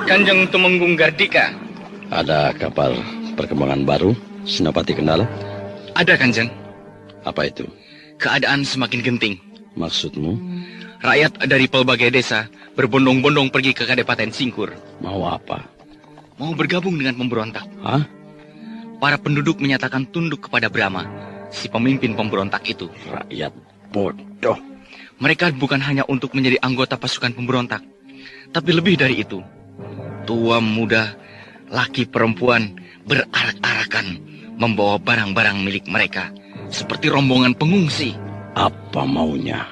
Kanjeng Tumenggung Gardika. Ada kabar perkembangan baru, Senopati Kendala? Ada, Kanjeng. Apa itu? Keadaan semakin genting. Maksudmu? Rakyat dari pelbagai desa berbondong-bondong pergi ke Kadipaten Singkur. Mau apa? Mau bergabung dengan pemberontak. Hah? Para penduduk menyatakan tunduk kepada Brahma, si pemimpin pemberontak itu. Rakyat bodoh. Mereka bukan hanya untuk menjadi anggota pasukan pemberontak, tapi lebih dari itu. Tua muda, laki perempuan berarak-arakan membawa barang-barang milik mereka, seperti rombongan pengungsi. Apa maunya?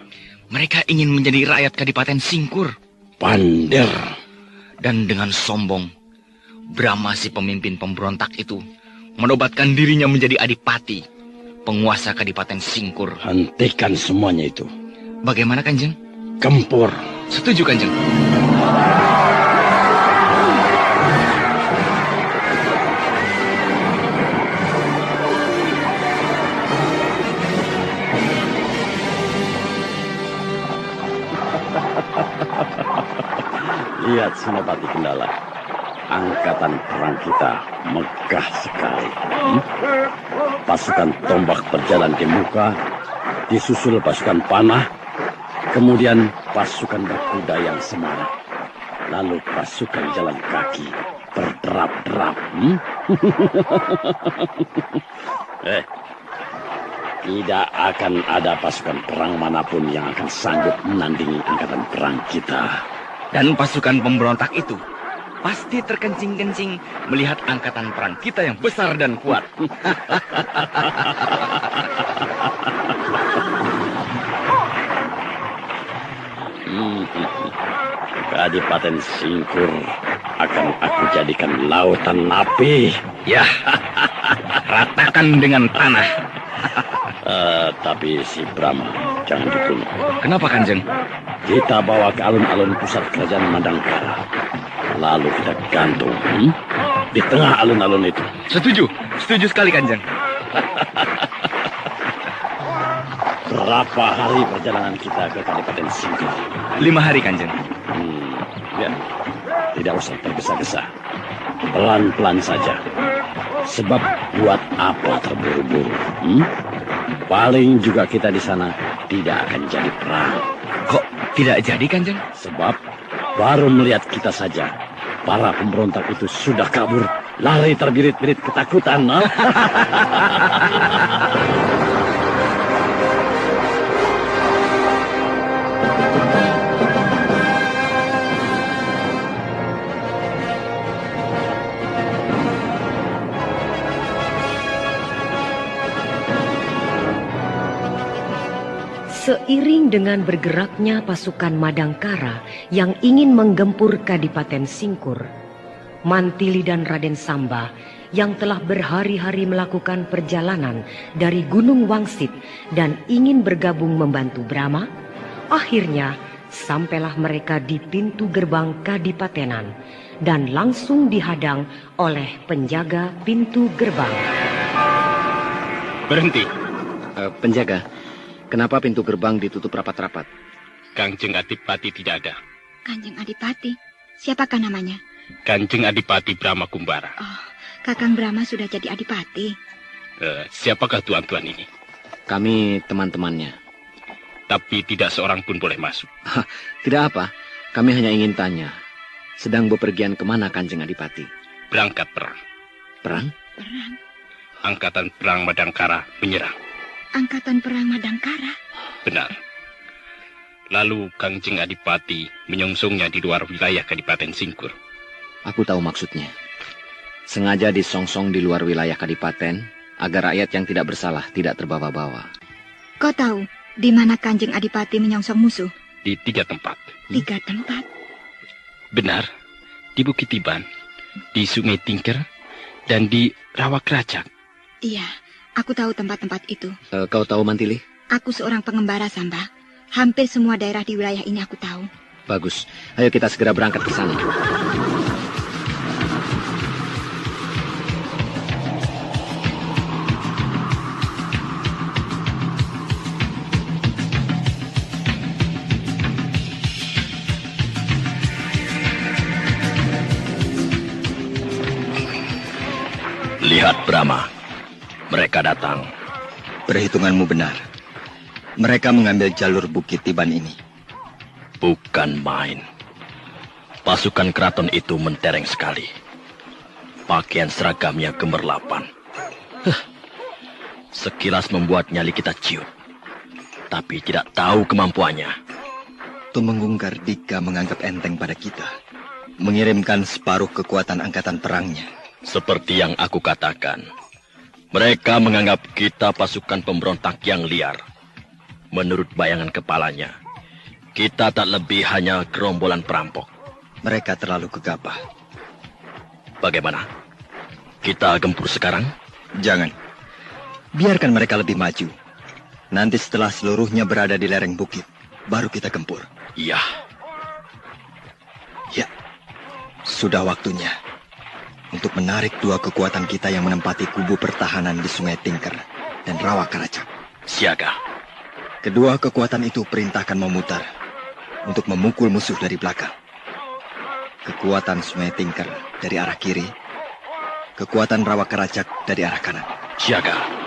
Mereka ingin menjadi rakyat Kadipaten Singkur. Pander. Dan dengan sombong, Brahma si pemimpin pemberontak itu menobatkan dirinya menjadi adipati, penguasa Kadipaten Singkur. Hentikan semuanya itu. Bagaimana, Kanjeng? Gempur. Setuju, Kanjeng. Lihat Senopati Kendala. Angkatan perang kita megah sekali. Pasukan tombak berjalan di muka, disusul pasukan panah, kemudian pasukan berkuda yang semangat, lalu pasukan jalan kaki berderap-derap. Tidak akan ada pasukan perang manapun yang akan sanggup menandingi angkatan perang kita. Dan pasukan pemberontak itu pasti terkencing-kencing melihat angkatan perang kita yang besar dan kuat. Kadipaten Singkur akan aku jadikan lautan api. Ya, ratakan dengan tanah. Tapi si Brahma jangan dibunuh. Kenapa, Kanjeng? Kita bawa ke alun-alun pusat kerajaan Madangkara. Lalu kita gantung di tengah alun-alun itu. Setuju, setuju sekali, Kanjeng. Berapa hari perjalanan kita ke Kadipaten Singkur? 5 hari, Kanjeng. Ya, tidak usah tergesa-gesa. Pelan-pelan saja. Sebab buat apa terburu-buru? Paling juga kita di sana tidak akan jadi perang. Kok tidak jadi, Kanjeng? Sebab baru melihat kita saja, para pemberontak itu sudah kabur, lari terbirit-birit ketakutan. Seiring dengan bergeraknya pasukan Madangkara yang ingin menggempur Kadipaten Singkur, Mantili dan Raden Samba yang telah berhari-hari melakukan perjalanan dari Gunung Wangsit dan ingin bergabung membantu Brahma, akhirnya sampailah mereka di pintu gerbang Kadipatenan dan langsung dihadang oleh penjaga pintu gerbang. Berhenti. Penjaga, kenapa pintu gerbang ditutup rapat-rapat? Kanjeng Adipati tidak ada. Kanjeng Adipati? Siapakah namanya? Kanjeng Adipati Brahma Kumbara. Oh, Kakang Brahma sudah jadi Adipati. Siapakah tuan-tuan ini? Kami teman-temannya. Tapi tidak seorang pun boleh masuk. Tidak apa, kami hanya ingin tanya. Sedang bepergian kemana Kanjeng Adipati? Berangkat perang. Perang? Perang? Angkatan perang Madangkara menyerang. Angkatan perang Madangkara? Benar. Lalu Kanjeng Adipati menyongsongnya di luar wilayah Kadipaten Singkur. Aku tahu maksudnya. Sengaja disongsong di luar wilayah Kadipaten agar rakyat yang tidak bersalah tidak terbawa-bawa. Kau tahu di mana Kanjeng Adipati menyongsong musuh? Di 3 tempat. 3 tempat? Benar. Di Bukit Tiban, di Sungai Tingker, dan di Rawa Keracak. Iya, aku tahu tempat-tempat itu. Kau tahu Mantili? Aku seorang pengembara, Samba. Hampir semua daerah di wilayah ini aku tahu. Bagus. Ayo kita segera berangkat ke sana. Brahma, mereka datang. Perhitunganmu benar. Mereka mengambil jalur Bukit Tiban ini. Bukan main. Pasukan keraton itu mentereng sekali. Pakaian seragamnya gemerlapan. Sekilas membuat nyali kita ciut. Tapi tidak tahu kemampuannya. Tumenggung Kardika menganggap enteng pada kita. Mengirimkan separuh kekuatan angkatan perangnya. Seperti yang aku katakan. Mereka menganggap kita pasukan pemberontak yang liar. Menurut bayangan kepalanya, kita tak lebih hanya gerombolan perampok. Mereka terlalu gegabah. Bagaimana? Kita gempur sekarang? Jangan. Biarkan mereka lebih maju. Nanti setelah seluruhnya berada di lereng bukit, baru kita gempur. Iya. Ya, sudah waktunya untuk menarik dua kekuatan kita yang menempati kubu pertahanan di Sungai Tingker dan Rawa Karacak. Siaga. Kedua kekuatan itu perintahkan memutar untuk memukul musuh dari belakang. Kekuatan Sungai Tingker dari arah kiri, kekuatan Rawa Karacak dari arah kanan. Siaga.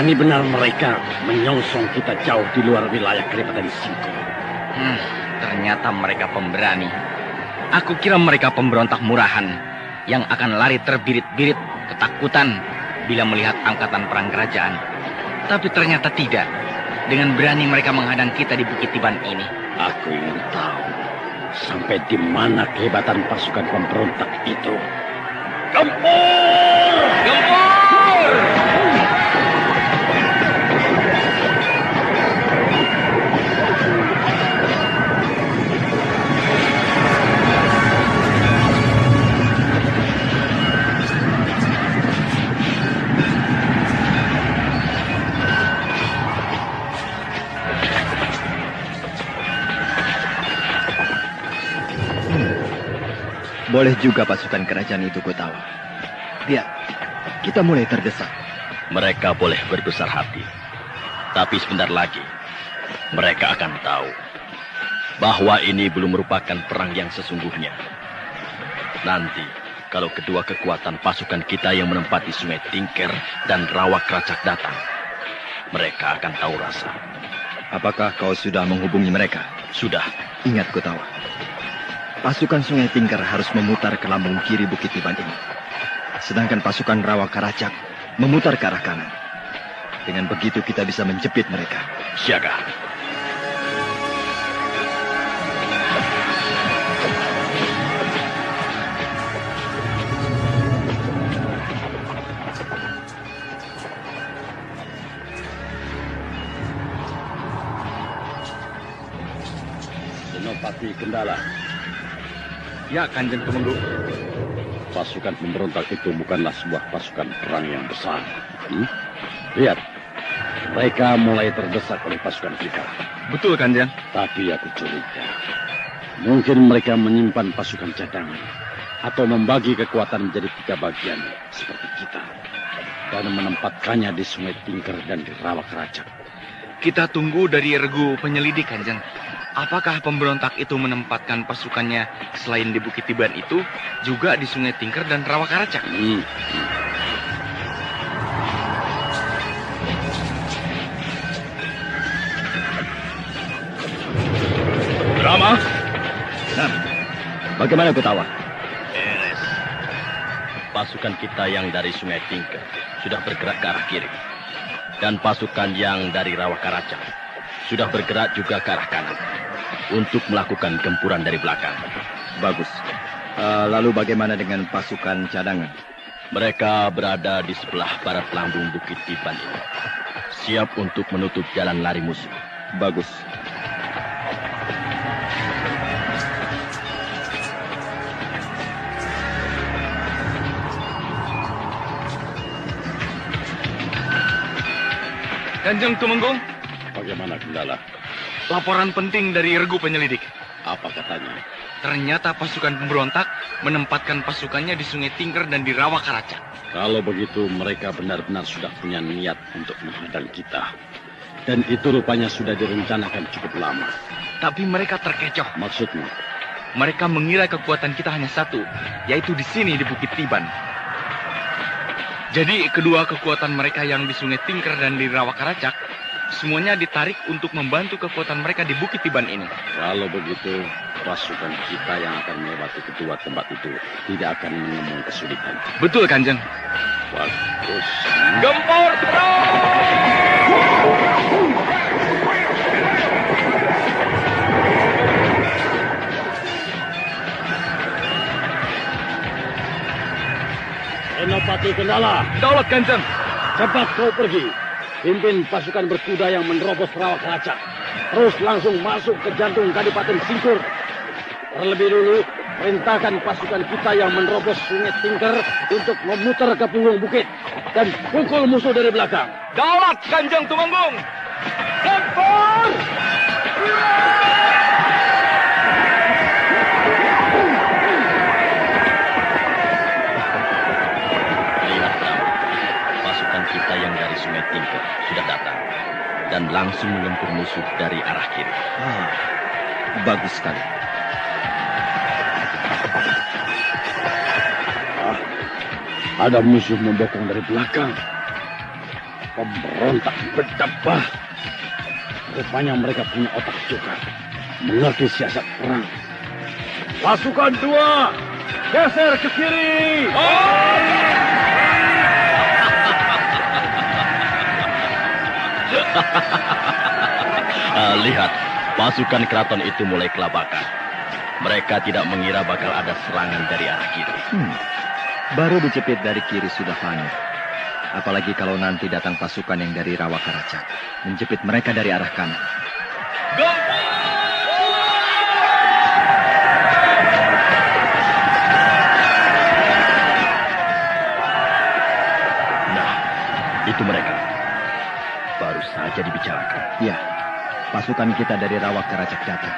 Berani benar mereka menyongsong kita jauh di luar wilayah Kadipaten Singkor. Ternyata mereka pemberani. Aku kira mereka pemberontak murahan yang akan lari terbirit-birit ketakutan bila melihat angkatan perang kerajaan. Tapi ternyata tidak. Dengan berani mereka menghadang kita di Bukit Tiban ini. Aku ingin tahu sampai di mana kehebatan pasukan pemberontak itu. Gempur! Gempur! Boleh juga pasukan kerajaan itu Gotawa. Lihat, kita mulai terdesak. Mereka boleh berbesar hati. Tapi sebentar lagi, mereka akan tahu bahwa ini belum merupakan perang yang sesungguhnya. Nanti, kalau kedua kekuatan pasukan kita yang menempati Sungai Tingker dan Rawa Karacak datang, mereka akan tahu rasa. Apakah kau sudah menghubungi mereka? Sudah. Ingat Gotawa. Pasukan Sungai Tingker harus memutar ke lambung kiri Bukit Tiban ini. Sedangkan pasukan Rawa Karacak memutar ke arah kanan. Dengan begitu kita bisa menjepit mereka. Siaga. Senopati Kendala. Ya, Kanjeng Tumenggung. Pasukan pemberontak itu bukanlah sebuah pasukan perang yang besar. Lihat, mereka mulai terdesak oleh pasukan kita. Betul, Kanjeng. Tapi aku curiga, mungkin mereka menyimpan pasukan cadangan atau membagi kekuatan menjadi 3 bagian seperti kita dan menempatkannya di Sungai Tingker dan di Rawa Karacak. Kita tunggu dari regu penyelidik, Kanjeng. Apakah pemberontak itu menempatkan pasukannya selain di Bukit Tiban itu juga di Sungai Tingker dan Rawa Karacak? Brahma, Bagaimana Gotawa? beres. Pasukan kita yang dari Sungai Tingker sudah bergerak ke arah kiri. Dan pasukan yang dari Rawa Karacak sudah bergerak juga ke arah kanan untuk melakukan gempuran dari belakang. Bagus. Lalu bagaimana dengan pasukan cadangan? Mereka berada di sebelah barat lambung Bukit Tiban ini, siap untuk menutup jalan lari musuh. Bagus. Kanjeng Tumenggung, Bagaimana kendala? laporan penting dari regu penyelidik. Apa katanya? Ternyata pasukan pemberontak menempatkan pasukannya di Sungai Tingker dan di Rawa Karacak. Kalau begitu mereka benar-benar sudah punya niat untuk menghadang kita. Dan itu rupanya sudah direncanakan cukup lama. Tapi mereka terkecoh. Maksudmu? Mereka mengira kekuatan kita hanya satu, yaitu di sini di Bukit Tiban. Jadi kedua kekuatan mereka yang di Sungai Tingker dan di Rawa Karacak semuanya ditarik untuk membantu kekuatan mereka di Bukit Tiban ini. Kalau begitu, pasukan kita yang akan melewati kedua tempat itu tidak akan menemui kesulitan. Betul, Kanjeng. Bagus. Gempur Senopati Kendala, Daulat, Kanjeng. cepat kau pergi. Pimpin pasukan berkuda yang menerobos Rawa Karacak. Terus langsung masuk ke jantung Kadipaten Singkur. Terlebih dulu, perintahkan pasukan kita yang menerobos Sungai Tingker untuk memutar ke punggung bukit. Dan pukul musuh dari belakang. Daulat, Kanjeng Tumenggung. Gempur! Lihat, pasukan kita yang dari Sungai Tingker sudah datang. Dan langsung melempur musuh dari arah kiri. Bagus sekali. Ada musuh membokong dari belakang. Pemberontak berdebah. Rupanya mereka punya otak juga. Mengerti siasat perang. Pasukan 2, geser ke kiri. Lihat, pasukan keraton itu mulai kelabakan. Mereka tidak mengira bakal ada serangan dari arah kiri. Baru dicepit dari kiri sudah panik. Apalagi kalau nanti datang pasukan yang dari Rawa Karacak. Menjepit mereka dari arah kanan. Nah, itu mereka. Baru saja dibicarakan. Ya, pasukan kita dari Rawa Karacak datang.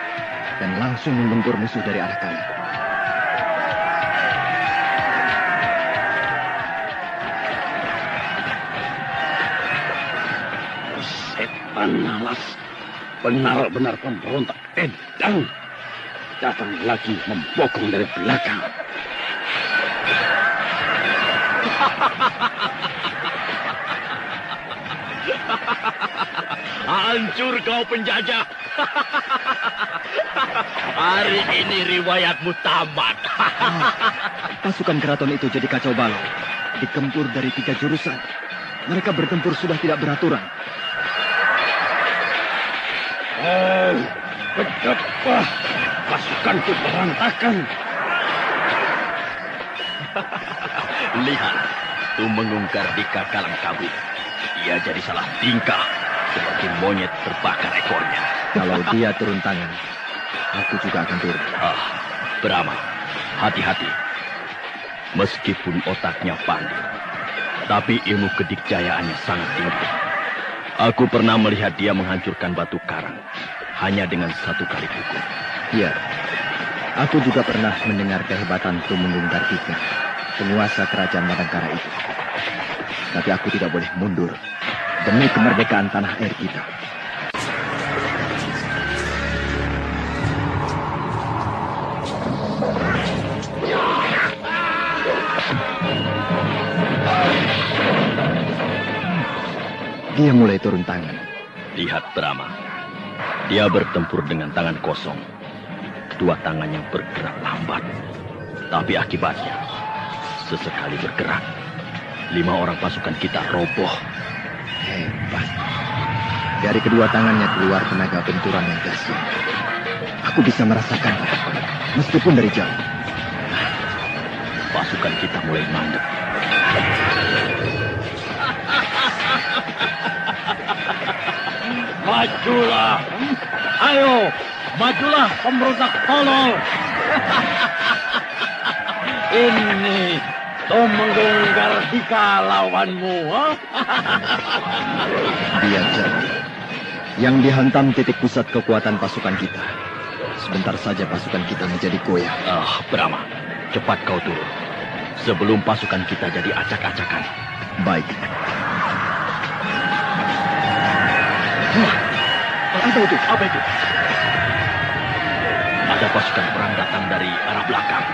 Dan langsung menggempur musuh dari arah kanan. Setan malas. Benar-benar pemberontak edang. Datang lagi membokong dari belakang. Hancur kau penjajah. Hari ini riwayatmu tamat. Pasukan keraton itu jadi kacau balau. Dikempur dari 3 jurusan. Mereka bertempur sudah tidak beraturan. Berdebah. Pasukanku berantakan. Lihat, Tumenggung Kardika kalang kabut. Ia jadi salah tingkah. Seperti monyet terbakar ekornya. Kalau dia turun tangan, aku juga akan turun. Brahma, hati-hati. Meskipun otaknya pandai, tapi ilmu kedikjayaannya sangat tinggi. Aku pernah melihat dia menghancurkan batu karang hanya dengan 1 kali pukul. Iya, aku juga pernah mendengar kehebatan Tumenggung Kardika, penguasa kerajaan Madangkara itu. Tapi aku tidak boleh mundur demi kemerdekaan tanah air kita. Dia mulai turun tangan. Lihat Brahma. Dia bertempur dengan tangan kosong. Kedua tangannya bergerak lambat. Tapi akibatnya, sesekali bergerak, 5 orang pasukan kita roboh. Hebat. Dari kedua tangannya keluar tenaga benturan yang dahsyat. Aku bisa merasakannya, meskipun dari jauh. Pasukan kita mulai mandek. Majulah! Ayo, majulah pemberontak tolol! Ini Tumenggung Gardika lawanmu. Biar jadi. Yang dihantam titik pusat kekuatan pasukan kita. Sebentar saja pasukan kita menjadi goyah. Brahma, cepat kau turun. Sebelum pasukan kita jadi acak-acakan. Baik. Apa itu? Apa itu? Ada pasukan perang datang dari arah belakang.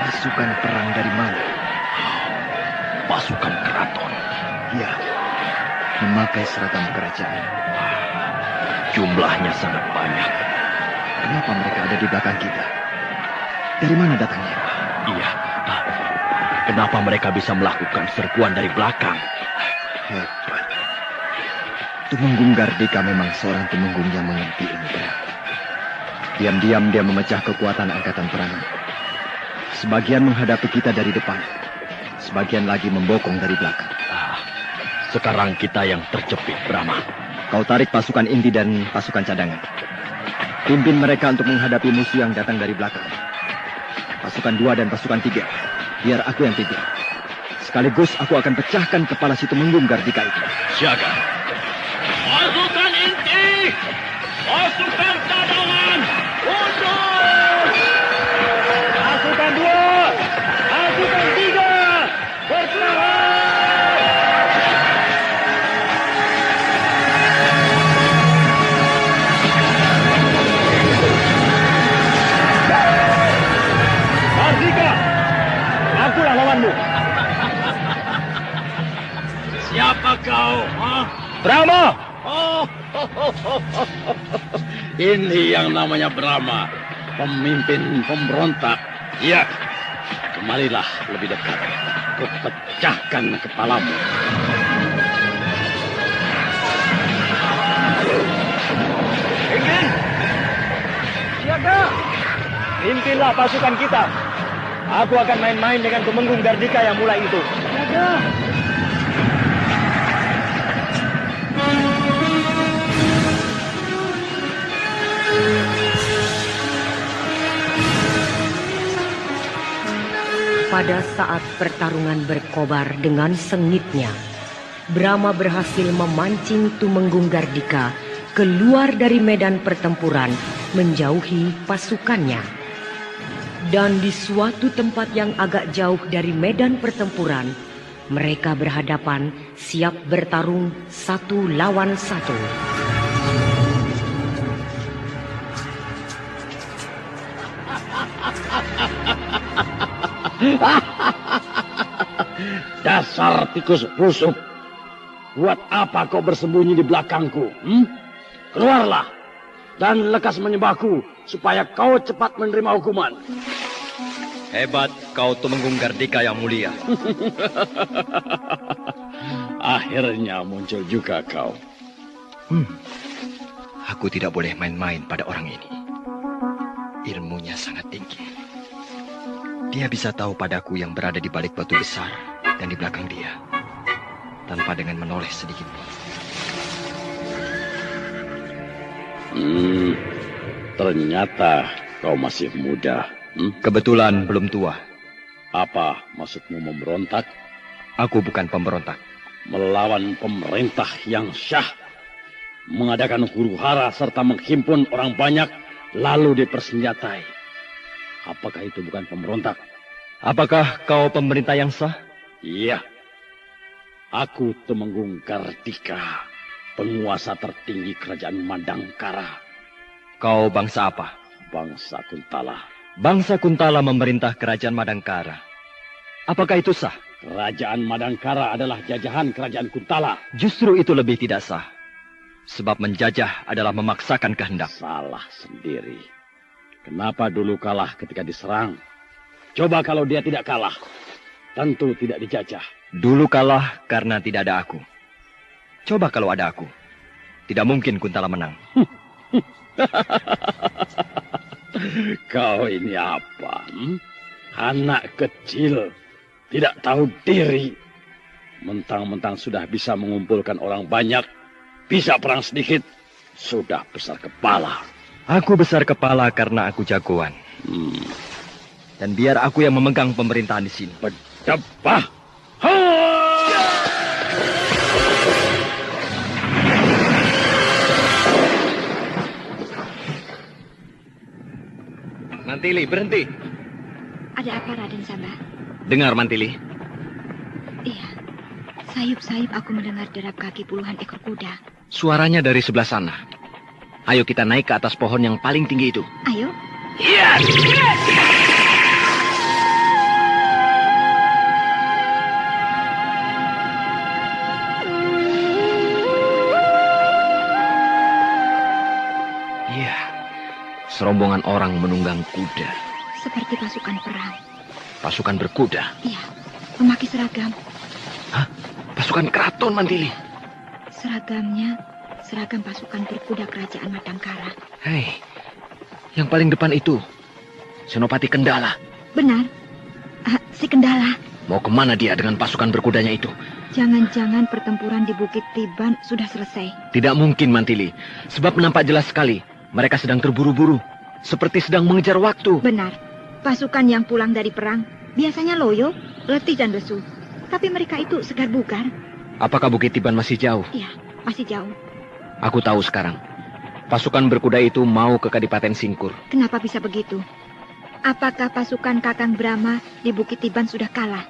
Pasukan perang dari mana? Pasukan keraton. Ya, memakai seragam kerajaan. Jumlahnya sangat banyak. Kenapa mereka ada di belakang kita? Dari mana datangnya? Iya. Kenapa mereka bisa melakukan serbuan dari belakang? Hebat. Tumenggung Gardika memang seorang tumenggung yang mengerti ilmu perang. Diam-diam dia memecah kekuatan angkatan perangan. Sebagian menghadapi kita dari depan. Sebagian lagi membokong dari belakang. Sekarang kita yang terjepit, Brahma. Kau tarik pasukan inti dan pasukan cadangan. Pimpin mereka untuk menghadapi musuh yang datang dari belakang. Pasukan 2 dan pasukan 3. Biar aku yang pimpin. Sekaligus aku akan pecahkan kepala si Tumenggung Gardika itu. Siaga. Pasukan inti! Pasukan cadangan! Mundur! Pasukan 2! Pasukan 3! Berserah! Gardika! Akulah lawanmu! Siapa kau? Brahma! Ini yang namanya Brahma, pemimpin pemberontak. Iya, kemarilah lebih dekat. Kupecahkan kepalamu. Ingin! Siaga! Pimpinlah pasukan kita. Aku akan main-main dengan Tumenggung Gardika yang mulai itu. Siaga! Pada saat pertarungan berkobar dengan sengitnya, Brahma berhasil memancing Tumenggung Gardika keluar dari medan pertempuran menjauhi pasukannya. Dan di suatu tempat yang agak jauh dari medan pertempuran, mereka berhadapan siap bertarung 1 lawan 1. Dasar tikus rusuk. Buat apa kau bersembunyi di belakangku? Keluarlah dan lekas menyembahku supaya kau cepat menerima hukuman. Hebat kau Tumenggung Gardika yang mulia. Akhirnya muncul juga kau. Aku tidak boleh main-main pada orang ini. Ilmunya sangat tinggi. Dia bisa tahu padaku yang berada di balik batu besar dan di belakang dia, tanpa dengan menoleh sedikit pun. Ternyata kau masih muda. Kebetulan belum tua. Apa maksudmu memberontak? Aku bukan pemberontak. Melawan pemerintah yang syah, mengadakan huru-hara serta menghimpun orang banyak lalu dipersenjatai. Apakah itu bukan pemberontak? Apakah kau pemerintah yang sah? Iya. Aku Tumenggung Gardika, penguasa tertinggi kerajaan Madangkara. Kau bangsa apa? Bangsa Kuntala. Bangsa Kuntala memerintah kerajaan Madangkara. Apakah itu sah? Kerajaan Madangkara adalah jajahan kerajaan Kuntala. Justru itu lebih tidak sah. Sebab menjajah adalah memaksakan kehendak. Salah sendiri. Kenapa dulu kalah ketika diserang? Coba kalau dia tidak kalah, tentu tidak dijajah. Dulu kalah karena tidak ada aku. Coba kalau ada aku, tidak mungkin Kuntala menang. Kau ini apa? Anak kecil, tidak tahu diri. Mentang-mentang sudah bisa mengumpulkan orang banyak, bisa perang sedikit, sudah besar kepala. Aku besar kepala karena aku jagoan. Dan biar aku yang memegang pemerintahan di sini. Cepat. Mantili, berhenti. Ada apa, Raden Samba? Dengar, Mantili. Iya, sayup-sayup aku mendengar derap kaki puluhan ekor kuda. Suaranya dari sebelah sana. Ayo kita naik ke atas pohon yang paling tinggi itu. Ayo. Iya, serombongan orang menunggang kuda. Seperti pasukan perang. Pasukan berkuda. Iya, memakai seragam. Hah? Pasukan keraton, Mantili. Seragamnya seragam pasukan berkuda kerajaan Madangkara. Hei, yang paling depan itu Senopati Kendala. Benar, si Kendala. Mau kemana dia dengan pasukan berkudanya itu? Jangan-jangan pertempuran di Bukit Tiban sudah selesai. Tidak mungkin, Mantili. Sebab nampak jelas sekali. Mereka sedang terburu-buru. Seperti sedang mengejar waktu. Benar, pasukan yang pulang dari perang biasanya loyo, letih dan lesu. Tapi mereka itu segar bugar. Apakah Bukit Tiban masih jauh? Iya, masih jauh. Aku tahu sekarang. Pasukan berkuda itu mau ke Kadipaten Singkur. Kenapa bisa begitu? Apakah pasukan Kakang Brahma di Bukit Tiban sudah kalah?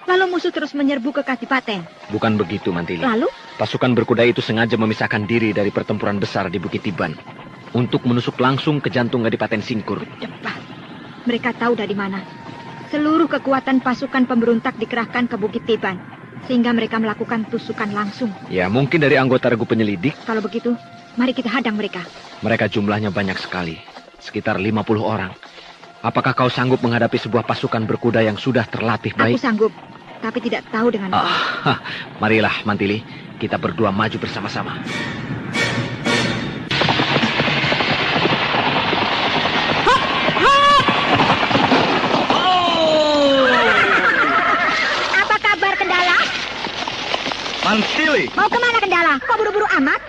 Lalu musuh terus menyerbu ke Kadipaten? Bukan begitu, Mantili. Lalu? Pasukan berkuda itu sengaja memisahkan diri dari pertempuran besar di Bukit Tiban untuk menusuk langsung ke jantung Kadipaten Singkur. Cepat. Mereka tahu dari mana. Seluruh kekuatan pasukan pemberontak dikerahkan ke Bukit Tiban, sehingga mereka melakukan tusukan langsung. Ya, mungkin dari anggota regu penyelidik. Kalau begitu, mari kita hadang mereka. Mereka jumlahnya banyak sekali, sekitar 50 orang. Apakah kau sanggup menghadapi sebuah pasukan berkuda yang sudah terlatih baik? Aku sanggup, tapi tidak tahu dengan kau. Marilah, Mantili, kita berdua maju bersama-sama. Apa kabar, Kendala? Mantili. Mau kemana, Kendala? Kok buru-buru amat?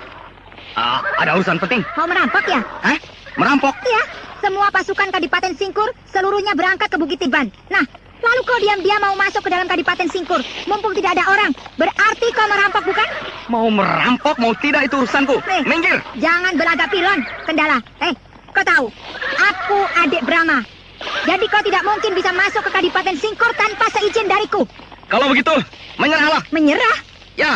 Ada urusan penting. Mau merampok ya? Hah? Merampok? Iya, semua pasukan Kadipaten Singkur seluruhnya berangkat ke Bukit Tiban. Nah, lalu kau diam-diam mau masuk ke dalam Kadipaten Singkur, mumpung tidak ada orang. Berarti kau merampok, bukan? Mau merampok, mau tidak itu urusanku. Minggir. Jangan berlagak pilon, Kendala. Kau tahu, aku adik Brahma. Jadi kau tidak mungkin bisa masuk ke Kadipaten Singkur tanpa seizin dariku. Kalau begitu, menyerahlah. Menyerah? Ya,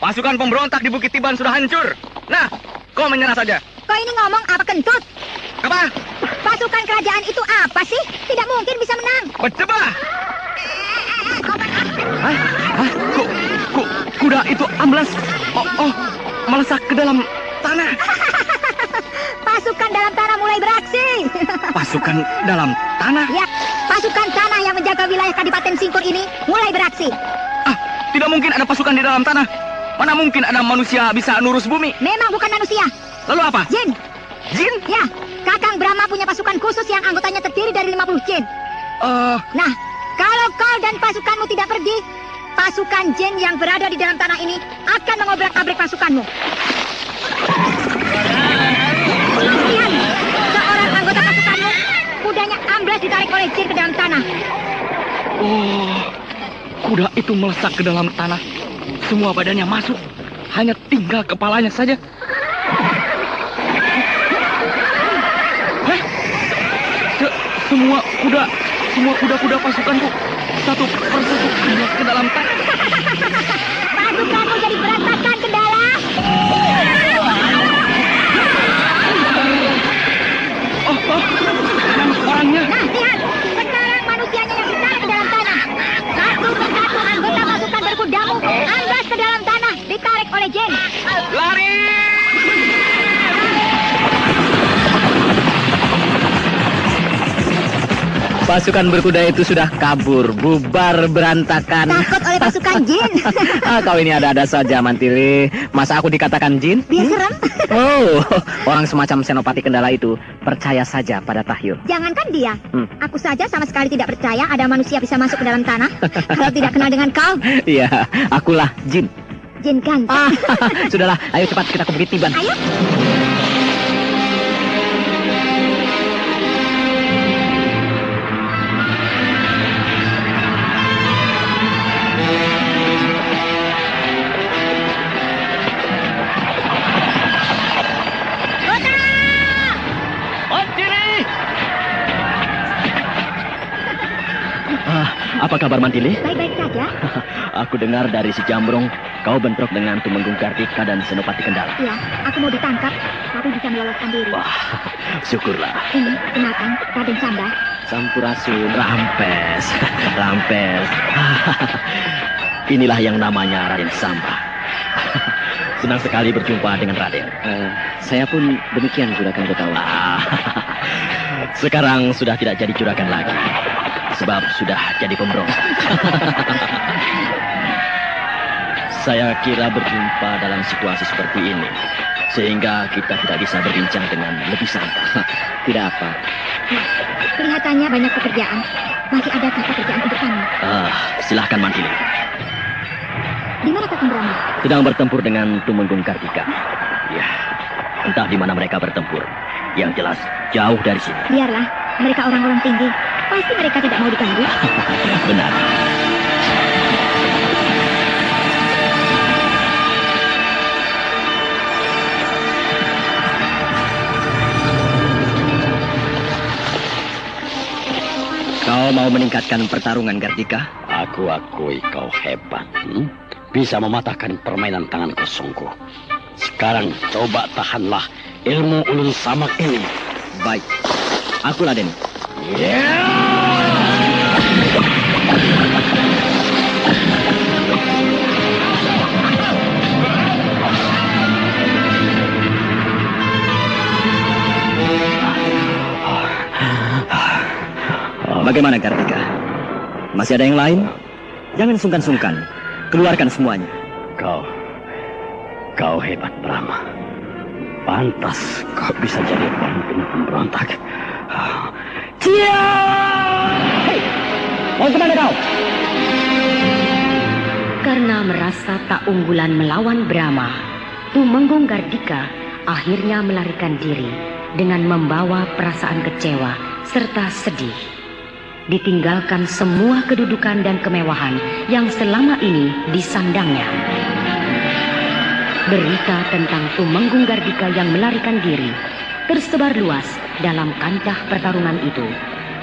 pasukan pemberontak di Bukit Tiban sudah hancur. Nah, kau menyerah saja. Kau ini ngomong apa kentut? Apa? Pasukan kerajaan itu apa sih? Tidak mungkin bisa menang. Berjebah. Hah? Kuda itu amblas. Melesak ke dalam tanah. Pasukan dalam tanah mulai beraksi. Pasukan dalam tanah? Ya, pasukan tanah yang menjaga wilayah Kadipaten Singkur ini mulai beraksi. Tidak mungkin ada pasukan di dalam tanah. Mana mungkin ada manusia bisa nurus bumi? Memang bukan manusia. Lalu apa? Jin. Jin? Ya, Kakang Brahma punya pasukan khusus yang anggotanya terdiri dari 50 jin. Nah, kalau kau dan pasukanmu tidak pergi, pasukan jin yang berada di dalam tanah ini akan mengobrak-abrik pasukanmu. Kemudian, seorang anggota pasukanmu, kudanya amblas ditarik oleh jin ke dalam tanah. Kuda itu melesak ke dalam tanah. Semua badannya masuk. Hanya tinggal kepalanya saja. Semua kuda pasukanku satu persatu amblas ke dalam tanah. Pasukanmu jadi berantakan, Kendala. Orangnya. Nah, lihat. Sekarang manusianya yang ditarik ke dalam tanah. Satu persatu anggota pasukan berkudamu amblas ke dalam tanah, ditarik oleh jin. Lari! Pasukan berkuda itu sudah kabur, bubar berantakan. Takut oleh pasukan jin. Kau ini ada-ada saja, Mantili. Masa aku dikatakan jin? Dia serem. Orang semacam Senopati Kendala itu percaya saja pada tahyul. Jangankan dia. Aku saja sama sekali tidak percaya ada manusia bisa masuk ke dalam tanah. Kalau tidak kenal dengan kau. Iya, akulah jin. Jin ganteng. Sudahlah, ayo cepat kita ke Bukit Tiban. Ayo. Apa kabar Mantili? Baik-baik saja. Aku dengar dari si Jambrong kau bentrok dengan Tumenggung Kartika dan Senopati Kendala. Ya, aku mau ditangkap, tapi bisa meloloskan diri. Wah, syukurlah. Ini, kenalkan, Raden Samba. Sampurasun, Rampes. Rampes. Inilah yang namanya Raden Samba. Senang sekali berjumpa dengan Raden. Saya pun demikian, Juragan Gotawa. Sekarang sudah tidak jadi juragan lagi. Sebab sudah jadi pemberontak. Saya kira berjumpa dalam situasi seperti ini, sehingga kita tidak bisa berbincang dengan lebih santai. Tidak apa. Kelihatannya banyak pekerjaan. Masih adakah pekerjaan untuk kami? Silahkan Mantili. Di mana Kakang Brahma? Sedang bertempur dengan Tumenggung Kartika. Ya, entah di mana mereka bertempur. Yang jelas, jauh dari sini. Biarlah, mereka orang-orang tinggi. Pasti mereka tidak mau diganggu. Benar. Kau mau meningkatkan pertarungan, Kartika? Aku akui kau hebat. Bisa mematahkan permainan tangan kosongku. Sekarang coba tahanlah ilmu ulun samak ini. Baik. Aku Raden. Bagaimana Kartika? Masih ada yang lain? Jangan sungkan-sungkan. Keluarkan semuanya. Kau hebat, Brahma. Pantas kau bisa jadi pemimpin pemberontak. Hei, mau kemana kau? Karena merasa tak unggulan melawan Brahma, Tumenggung Gardika akhirnya melarikan diri dengan membawa perasaan kecewa serta sedih. Ditinggalkan semua kedudukan dan kemewahan yang selama ini disandangnya. Berita tentang Tumenggung Gardika yang melarikan diri tersebar luas dalam kancah pertarungan itu,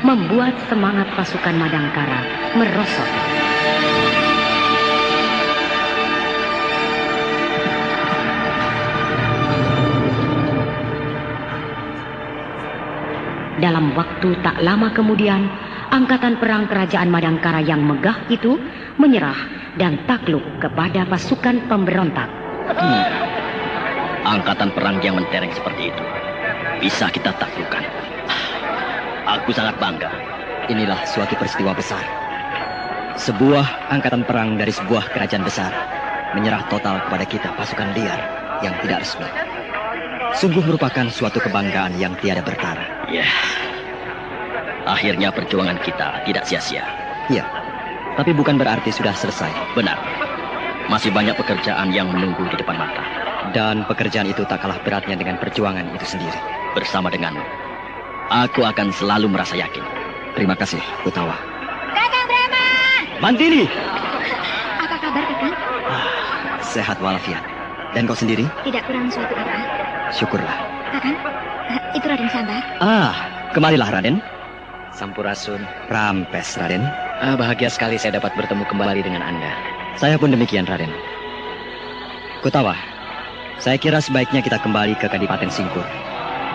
membuat semangat pasukan Madangkara merosot. Dalam waktu tak lama kemudian, angkatan perang kerajaan Madangkara yang megah itu menyerah dan takluk kepada pasukan pemberontak. Angkatan perang yang mentereng seperti itu bisa kita taklukkan. Aku sangat bangga. Inilah suatu peristiwa besar. Sebuah angkatan perang dari sebuah kerajaan besar menyerah total kepada kita pasukan liar yang tidak resmi. Sungguh merupakan suatu kebanggaan yang tiada bertara. Ya. Akhirnya perjuangan kita tidak sia-sia. Ya. Tapi bukan berarti sudah selesai. Benar. Masih banyak pekerjaan yang menunggu di depan mata. Dan pekerjaan itu tak kalah beratnya dengan perjuangan itu sendiri. Bersama denganmu, aku akan selalu merasa yakin. Terima kasih, Kutawa. Kakang Brahma! Mantili! Apa kabar, Kakang? Sehat walafiat. Dan kau sendiri? Tidak kurang suatu apa. Syukurlah. Kakang, itu Raden Samba. Kemarilah Raden. Sampurasun. Rampes, Raden. Bahagia sekali saya dapat bertemu kembali dengan Anda. Saya pun demikian, Raden. Kutawa, saya kira sebaiknya kita kembali ke Kadipaten Singkur.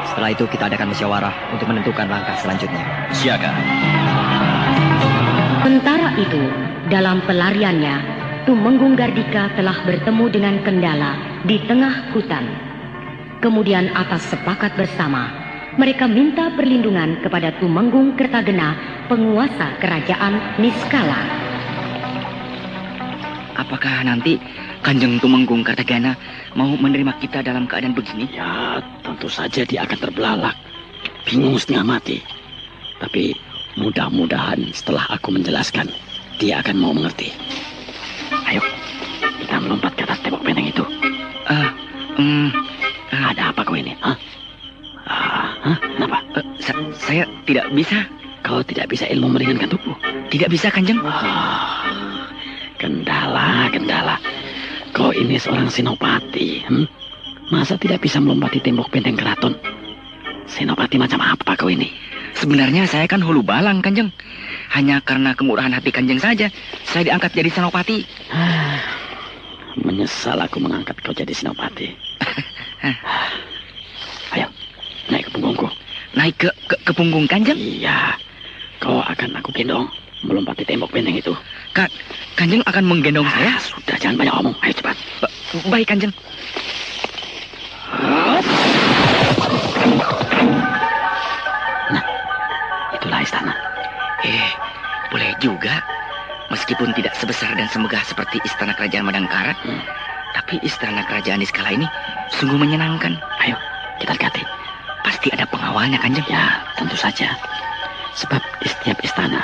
Setelah itu kita adakan musyawarah untuk menentukan langkah selanjutnya. Siaga. Sementara itu, dalam pelariannya, Tumenggung Gardika telah bertemu dengan Kendala di tengah hutan. Kemudian atas sepakat bersama, mereka minta perlindungan kepada Tumenggung Kertagena, penguasa kerajaan Niskala. Apakah nanti Kanjeng Tumenggung Kartagena mau menerima kita dalam keadaan begini? Ya, tentu saja dia akan terbelalak. Bingung setengah mati. Tapi mudah-mudahan setelah aku menjelaskan, dia akan mau mengerti. Ayo, kita melompat ke atas tembok benteng itu. Ada apa kau ini? Kenapa? Saya tidak bisa. Kau tidak bisa ilmu meringankan tubuh? Tidak bisa, Kanjeng. Kendala. Kau ini seorang senopati. Masa tidak bisa melompati tembok benteng keraton? Senopati macam apa kau ini? Sebenarnya saya kan hulu balang, Kanjeng. Hanya karena kemurahan hati Kanjeng saja saya diangkat jadi senopati. Menyesal aku mengangkat kau jadi senopati. Ayo, naik ke punggungku. Naik ke punggung Kanjeng? Iya, kau akan aku gendong melompati tembok benteng itu. Kanjeng akan menggendong saya? Sudah, jangan banyak omong. Ayo cepat. Baik, Kanjeng. Nah, itulah istana. Boleh juga. Meskipun tidak sebesar dan semegah seperti istana kerajaan Madangkara, tapi istana kerajaan di skala ini sungguh menyenangkan. Ayo, kita dekati. Pasti ada pengawalnya, Kanjeng. Ya, tentu saja. Sebab di setiap istana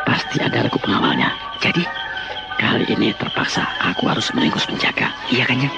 pasti ada regu pengawalnya. Jadi, kali ini terpaksa aku harus meringkus penjaga. Iya, Kanjeng.